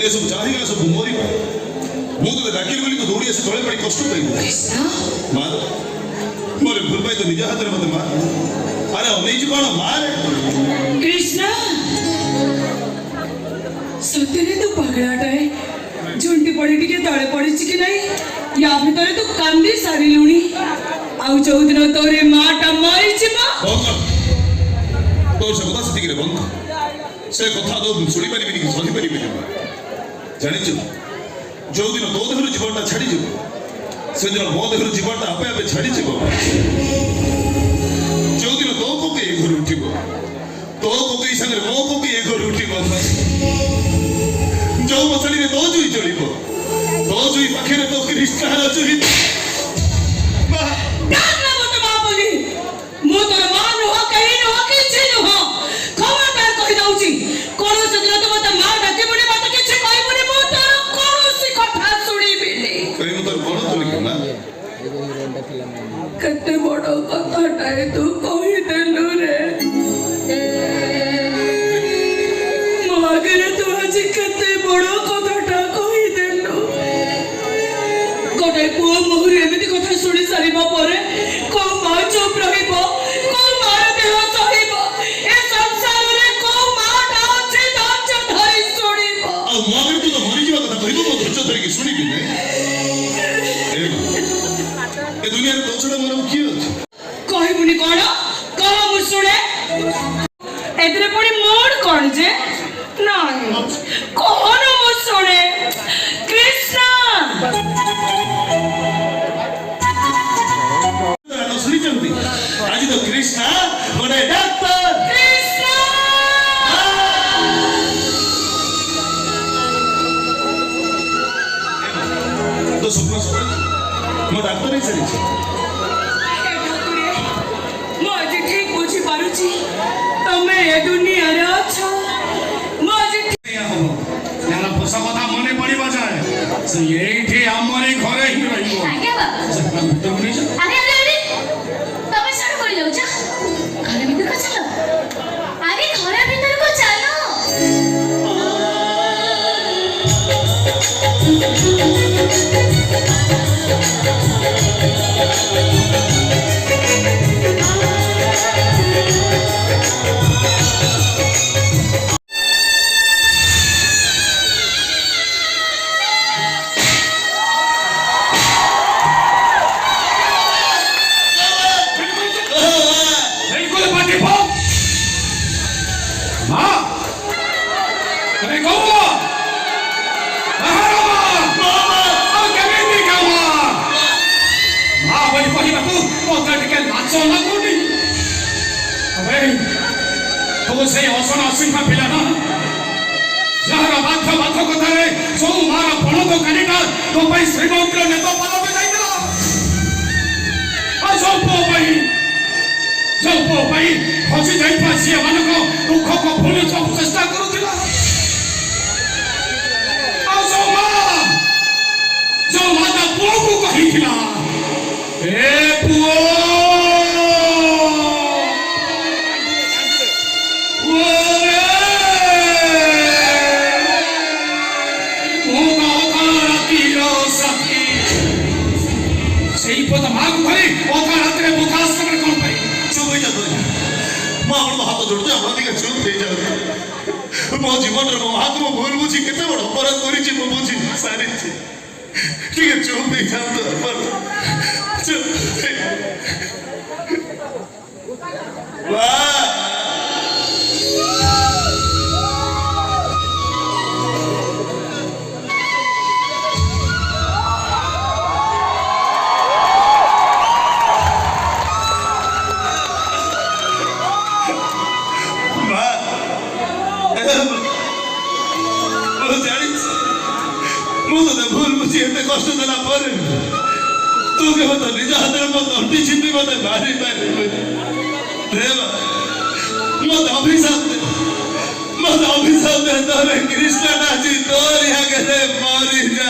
ये सब चाही गला सब मोरी मु तो डाकिल बोली तो दौड़ी आसी तळे पड़ी कष्ट पाई मां मोरे भूल पाई तो निज हाथ रे मते मां अरे अनेज कोन मां रे कृष्णा सतेरे तो पगड़ाटा है झुंटी पड़ी टिके तळे पड़ी कि नहीं या भीतर तो कांदी सारी लुणी आउ चौदिन तोरे माटा मारी छिबा तोर से कथा सती रे बंद से कथा तो सुनी पारि कि सही पारि जानि छु जो दिन दो देहर जीवनटा छाड़ी जीव से दिन मो देहर जीवनटा आपे आपे छाड़ी जीव जो दिन दो को के घर उठिब तो को के संगे मो को के घर उठिब जो मछली रे दो जुई चलिब दो जुई पाखे रे तो कृष्ण जुई डाकना मत मां बोली मो तोर मां न हो कहि न हो किछि न हो खबरदार कहि दउची कोनो सदिन तो मत मां डाके बने मत किछि कहि बने मो तोर कोनोसी कथा सुनी बिले कहि मत कोन तो लिख ना कते बड़ कथाटा तू कहि देलु रे मगरे तू आज कते बड़ कथाटा कहि देलु गोटे पुओ मोहर एमिति कथा सुनी सारिबा परे को मां चुप रहिबो को मार देह सहिबो ए संसार रे को माटा अछि धैर्य धरि सुनिबो आ मगर तू तो मरि जीवा कथा कहिबो मो धैर्य धरि कि सुनिबि नै ए दुनिया रे दोछड़ा मोर की अछि कहिबुनी कोन कह मु सुने एतरे पड़ी मोड कोन जे नाही कोन मु सुने कृष्ण आज तो कृष्ण गोटे डॉक्टर तो स्वप्न सत्य मो डॉक्टर ही सरी मो आज ठीक बुझी पारुची तमे ए दुनिया रे अछो मो आज यार पोसा कथा मने पड़िबा जाय से एठी हमरे घरे ही रहिबो आगे बाबा अरे अरे अरे तमे सर कर जाऊ जा घर भीतर को चलो अरे घर भीतर को चलो तो से असना सिंहा पिला ना जहर बाथ बाथ कथा रे सो मारा पण तो कानीटा तो पई श्रीमंत्र ने तो पद पे जाइतला आ सो पो पई हसी जाइपा सिया मन को दुख को भूली सब चेष्टा करूतिला आ सो माता पुओ को कहिथिला ए पुओ मो जीवन रे मो हाथ मो भूल बुझी केते बड़ अपराध करी छी मो बुझी सारी छी ठीक है चुप नहीं जाओ तो पर चुप वाह कष्ट देला पर तू के मत निज हाथ में मत अंटी छिपी मत मारी मारी देव मत अभिशाप दे तोरे कृष्ण नाची तोर यहाँ के मरी जा